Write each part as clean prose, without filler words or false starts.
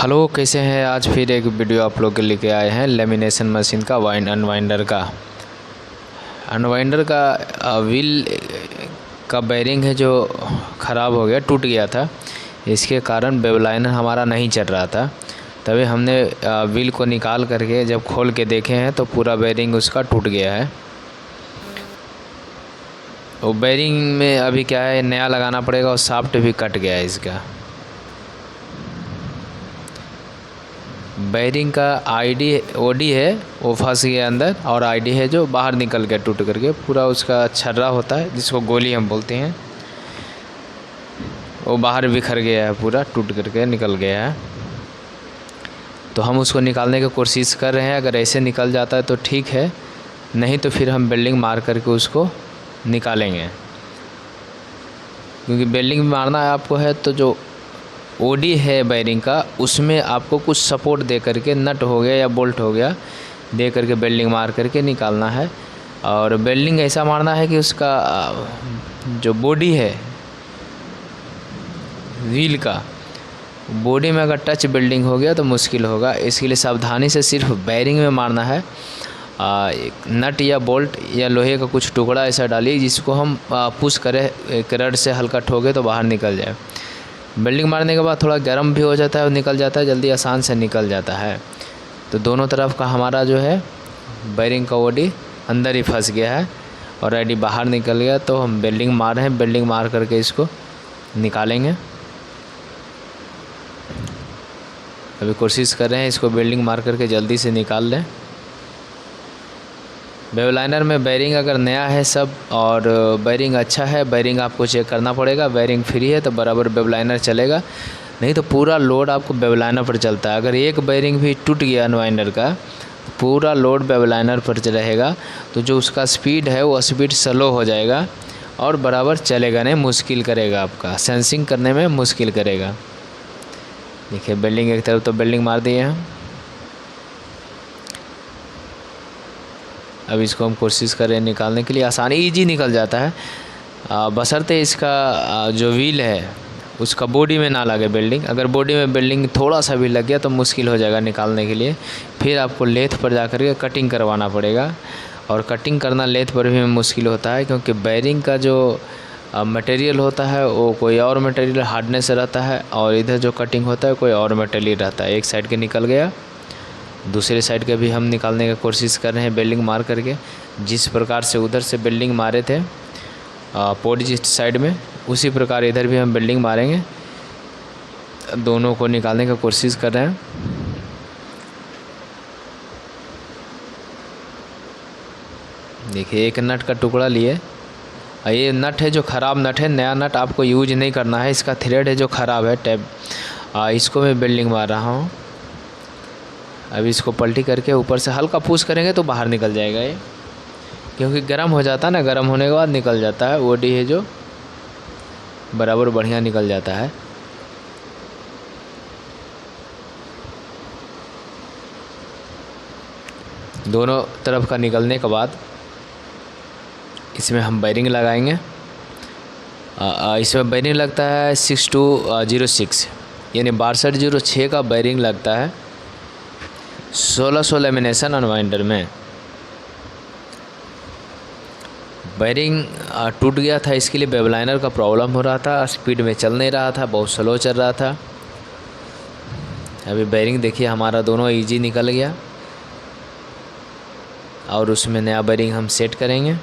Hello, कैसे हैं। आज फिर एक वीडियो आप लोग के लेके आए हैं लेमिनेशन मशीन का अनवाइंडर का व्हील का बेरिंग है जो ख़राब हो गया, टूट गया था। इसके कारण वेब लाइनर हमारा नहीं चल रहा था। तभी हमने व्हील को निकाल करके जब खोल के देखे हैं तो पूरा बेरिंग उसका टूट गया है। वो बेरिंग में अभी क्या है, नया लगाना पड़ेगा और शाफ्ट भी कट गया है इसका। बेरिंग का ओडी है वो फंस गया अंदर, और आईडी है जो बाहर निकल गया टूट करके। पूरा उसका छर्रा होता है जिसको गोली हम बोलते हैं, वो बाहर बिखर गया है, पूरा टूट करके निकल गया है। तो हम उसको निकालने की कोशिश कर रहे हैं। अगर ऐसे निकल जाता है तो ठीक है, नहीं तो फिर हम वेल्डिंग मार करके उसको निकालेंगे। क्योंकि वेल्डिंग मारना है आपको है तो जो ओडी है बेरिंग का, उसमें आपको कुछ सपोर्ट दे करके, नट हो गया या बोल्ट हो गया, दे करके वेल्डिंग मार करके निकालना है। और वेल्डिंग ऐसा मारना है कि उसका जो बॉडी है व्हील का, बॉडी में अगर टच वेल्डिंग हो गया तो मुश्किल होगा। इसके लिए सावधानी से सिर्फ बेरिंग में मारना है। नट या बोल्ट या लोहे का कुछ टुकड़ा ऐसा डालिए जिसको हम पुश करें, एक रड से हल्का ठोके तो बाहर निकल जाए। वेल्डिंग मारने के बाद थोड़ा गर्म भी हो जाता है और निकल जाता है, जल्दी आसान से निकल जाता है। तो दोनों तरफ का हमारा जो है बेरिंग का बॉडी अंदर ही फंस गया है और आईडी बाहर निकल गया। तो हम वेल्डिंग मार रहे हैं, वेल्डिंग मार करके इसको निकालेंगे। अभी कोशिश कर रहे हैं इसको वेल्डिंग मार करके जल्दी से निकाल लें। वेब लाइनर में बेरिंग अगर नया है सब और बेरिंग अच्छा है, बेरिंग आपको चेक करना पड़ेगा। बेरिंग फ्री है तो बराबर वेब लाइनर चलेगा, नहीं तो पूरा लोड आपको वेब लाइनर पर चलता है। अगर एक बेरिंग भी टूट गया अनवाइंडर का, पूरा लोड वेब लाइनर पर रहेगा, तो जो उसका स्पीड है वो स्पीड स्लो हो जाएगा और बराबर चलेगा नहीं, मुश्किल करेगा, आपका सेंसिंग करने में मुश्किल करेगा। देखिए वेल्डिंग एक तरफ तो वेल्डिंग मार दिए हैं। अब इसको हम कोशिश कर रहे हैं निकालने के लिए, आसानी ईजी निकल जाता है, बशर्ते इसका जो व्हील है उसका बॉडी में ना लगे वेल्डिंग। अगर बॉडी में वेल्डिंग थोड़ा सा भी लग गया तो मुश्किल हो जाएगा निकालने के लिए। फिर आपको लेथ पर जा कर के कटिंग करवाना पड़ेगा, और कटिंग करना लेथ पर भी मुश्किल होता है क्योंकि बेरिंग का जो मटेरियल होता है वो कोई और मटेरियल हार्डनेस रहता है, और इधर जो कटिंग होता है कोई और मटेरियल रहता है। एक साइड के निकल गया, दूसरे साइड के भी हम निकालने की कोशिश कर रहे हैं वेल्डिंग मार करके। जिस प्रकार से उधर से वेल्डिंग मारे थे अपोजिट साइड में, उसी प्रकार इधर भी हम वेल्डिंग मारेंगे। दोनों को निकालने की कोशिश कर रहे हैं। देखिए एक नट का टुकड़ा लिए, ये नट है जो ख़राब नट है, नया नट आपको यूज नहीं करना है। इसका थ्रेड है जो ख़राब है टैब, इसको मैं वेल्डिंग मार रहा हूँ। अभी इसको पलटी करके ऊपर से हल्का पुश करेंगे तो बाहर निकल जाएगा ये, क्योंकि गर्म हो जाता है ना, गर्म होने के बाद निकल जाता है। बॉडी है जो बराबर बढ़िया निकल जाता है। दोनों तरफ का निकलने के बाद इसमें हम बेरिंग लगाएंगे। इसमें बेरिंग लगता है 6206 यानी 6206 का बेरिंग लगता है 1600 लेमिनेशन अनवाइंडर में। बेरिंग टूट गया था, इसके लिए वेब लाइनर का प्रॉब्लम हो रहा था, स्पीड में चल नहीं रहा था, बहुत स्लो चल रहा था। अभी बेरिंग देखिए हमारा दोनों इजी निकल गया, और उसमें नया बेरिंग हम सेट करेंगे।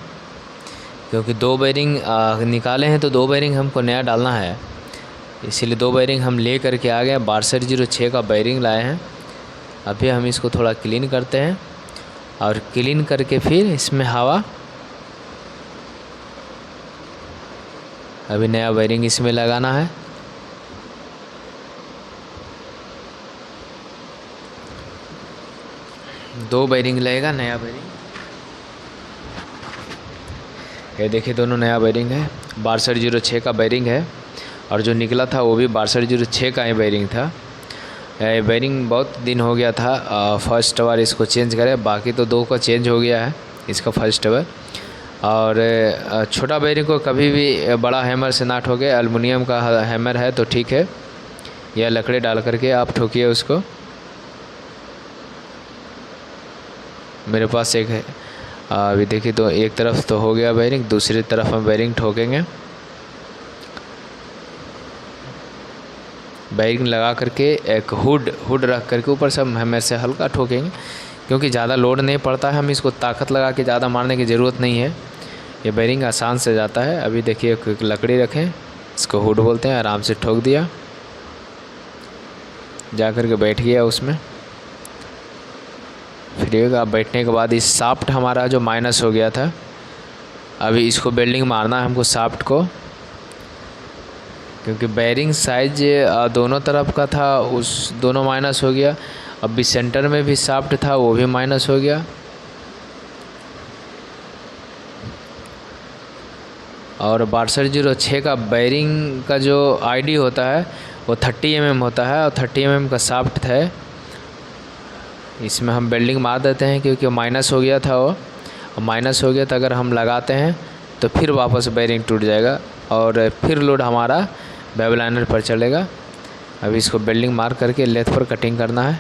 क्योंकि दो बेरिंग निकाले हैं तो दो बेरिंग हमको नया डालना है, इसीलिए दो बेरिंग हम ले करके आ गए। 6206 का बेरिंग लाए हैं। अभी हम इसको थोड़ा क्लीन करते हैं, और क्लीन करके फिर इसमें हवा, अभी नया बेरिंग इसमें लगाना है। दो बेरिंग लगेगा, नया बेरिंग। ये देखिए दोनों नया बेरिंग है, 6206 का बेरिंग है, और जो निकला था वो भी 6206 का ही बेरिंग था। ये बेरिंग बहुत दिन हो गया था, फर्स्ट बार इसको चेंज करें, बाकी तो दो का चेंज हो गया है, इसका फर्स्ट बार। और छोटा बेरिंग को कभी भी बड़ा हैमर से ना ठोके, एल्युमिनियम का हैमर है तो ठीक है। या लकड़ी डाल करके आप ठोकिए उसको। मेरे पास एक है, अभी देखिए तो एक तरफ तो हो गया बेरिंग, दूसरी तरफ हम बेरिंग ठोकेंगे। बेरिंग लगा करके एक हुड रख करके ऊपर से हम हैमर से हल्का ठोकेंगे, क्योंकि ज़्यादा लोड नहीं पड़ता है, हम इसको ताकत लगा के ज़्यादा मारने की ज़रूरत नहीं है, ये बेरिंग आसान से जाता है। अभी देखिए एक लकड़ी रखें, इसको हुड बोलते हैं, आराम से ठोक दिया, जा कर के बैठ गया उसमें। फिर आप बैठने के बाद इस शाफ्ट हमारा जो माइनस हो गया था, अभी इसको बेल्डिंग मारना है हमको शाफ्ट को, क्योंकि बेरिंग साइज दोनों तरफ का था, उस दोनों माइनस हो गया। अभी सेंटर में भी शाफ्ट था, वो भी माइनस हो गया। और 6206 का बेरिंग का जो आईडी होता है वो 30 mm होता है, और 30 mm का शाफ्ट है। इसमें हम बेल्डिंग मार देते हैं, क्योंकि माइनस हो गया था वो, माइनस हो गया तो अगर हम लगाते हैं तो फिर वापस बेरिंग टूट जाएगा और फिर लोड हमारा वेब लाइनर पर चलेगा। अभी इसको बेल्डिंग मार करके लेथ पर कटिंग करना है।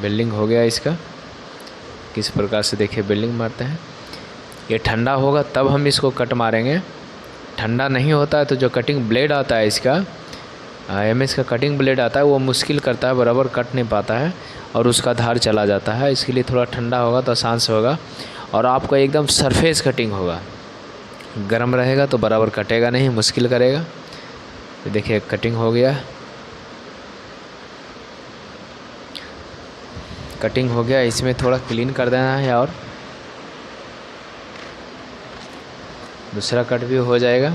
बिल्डिंग हो गया इसका, किस प्रकार से देखिए बिल्डिंग मारते हैं। ये ठंडा होगा तब हम इसको कट मारेंगे, ठंडा नहीं होता है तो जो कटिंग ब्लेड आता है इसका, एमएस का कटिंग ब्लेड आता है, वो मुश्किल करता है, बराबर कट नहीं पाता है और उसका धार चला जाता है। इसके लिए थोड़ा ठंडा होगा तो आसान से होगा और आपका एकदम सरफेस कटिंग होगा। गर्म रहेगा तो बराबर कटेगा नहीं, मुश्किल करेगा। तो देखिए कटिंग हो गया, कटिंग हो गया। इसमें थोड़ा क्लीन कर देना है और दूसरा कट भी हो जाएगा।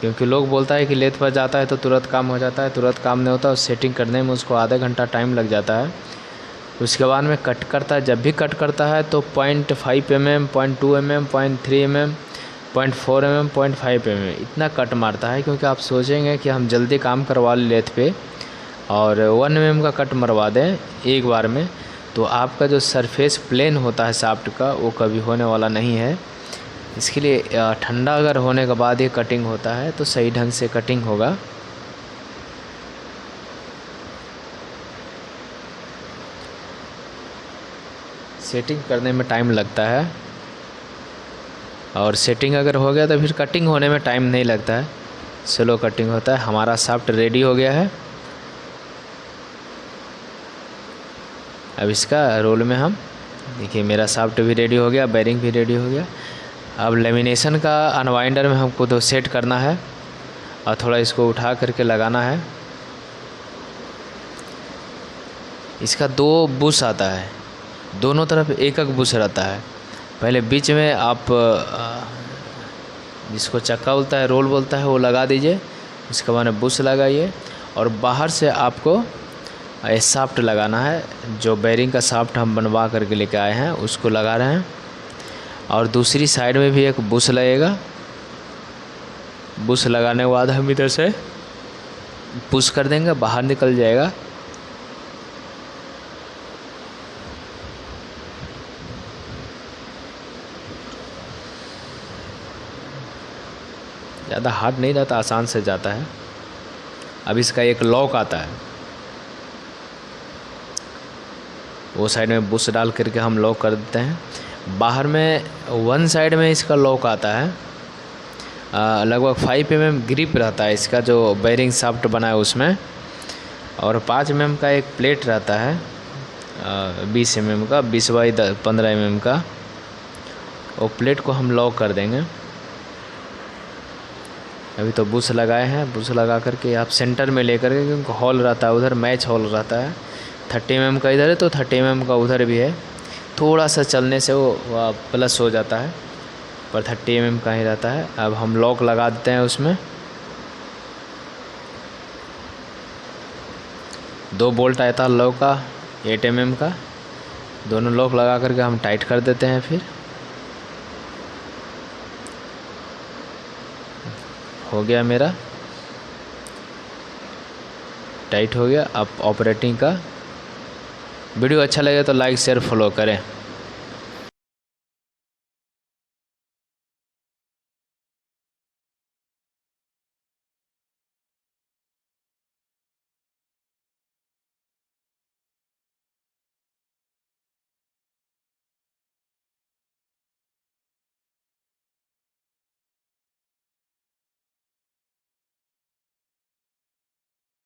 क्योंकि लोग बोलता है कि लेथ पर जाता है तो तुरंत काम हो जाता है, तुरंत काम नहीं होता और सेटिंग करने में उसको आधा घंटा टाइम लग जाता है। उसके बाद में कट करता है, जब भी कट करता है तो 0.5 mm, 0.2 mm, 0.3 mm, 0.4 mm, 0.5 mm इतना कट मारता है। क्योंकि आप सोचेंगे कि हम जल्दी काम करवा लेथ पे और 1 mm का कट मरवा दें एक बार में, तो आपका जो सरफेस प्लेन होता है शाफ्ट का वो कभी होने वाला नहीं है। इसके लिए ठंडा अगर होने के बाद ये कटिंग होता है तो सही ढंग से कटिंग होगा। सेटिंग करने में टाइम लगता है और सेटिंग अगर हो गया तो फिर कटिंग होने में टाइम नहीं लगता है, स्लो कटिंग होता है। हमारा शाफ्ट रेडी हो गया है। अब इसका रोल में हम देखिए, मेरा शाफ्ट भी रेडी हो गया, बेरिंग भी रेडी हो गया। अब लेमिनेशन का अनवाइंडर में हमको तो सेट करना है और थोड़ा इसको उठा करके लगाना है। इसका 2 बुश आता है, दोनों तरफ एक एक बुश रहता है। पहले बीच में आप जिसको चक्का बोलता है, रोल बोलता है, वो लगा दीजिए। उसके बाद में बुश लगाइए और बाहर से आपको ये शाफ्ट लगाना है। जो बेरिंग का शाफ्ट हम बनवा करके लेके आए हैं उसको लगा रहे हैं और दूसरी साइड में भी एक बुश लगेगा। बुश लगाने के बाद हम इधर से पुश कर देंगे, बाहर निकल जाएगा। ज़्यादा हार्ड नहीं रहता, आसान से जाता है। अब इसका एक लॉक आता है, वो साइड में बुश डाल करके हम लॉक कर देते हैं। बाहर में 1 साइड में इसका लॉक आता है, लगभग 5 mm ग्रिप रहता है इसका, जो बेरिंग शाफ्ट बना है उसमें। और 5 mm का एक प्लेट रहता है, 20 mm का, 20 बाई 15 mm का। वो प्लेट को हम लॉक कर देंगे। अभी तो बुश लगाए हैं, बुश लगा करके आप सेंटर में लेकर के, क्योंकि हॉल रहता है उधर, मैच हॉल रहता है। 30 mm का इधर है तो 30 mm का उधर भी है। थोड़ा सा चलने से वो प्लस हो जाता है, पर 30 mm का ही रहता है। अब हम लॉक लगा देते हैं उसमें। 2 बोल्ट आता है लॉक का, 8 mm का। दोनों लॉक लगा करके हम टाइट कर देते हैं। हो गया मेरा, टाइट हो गया। अब ऑपरेटिंग का वीडियो अच्छा लगे तो लाइक शेयर फॉलो करें।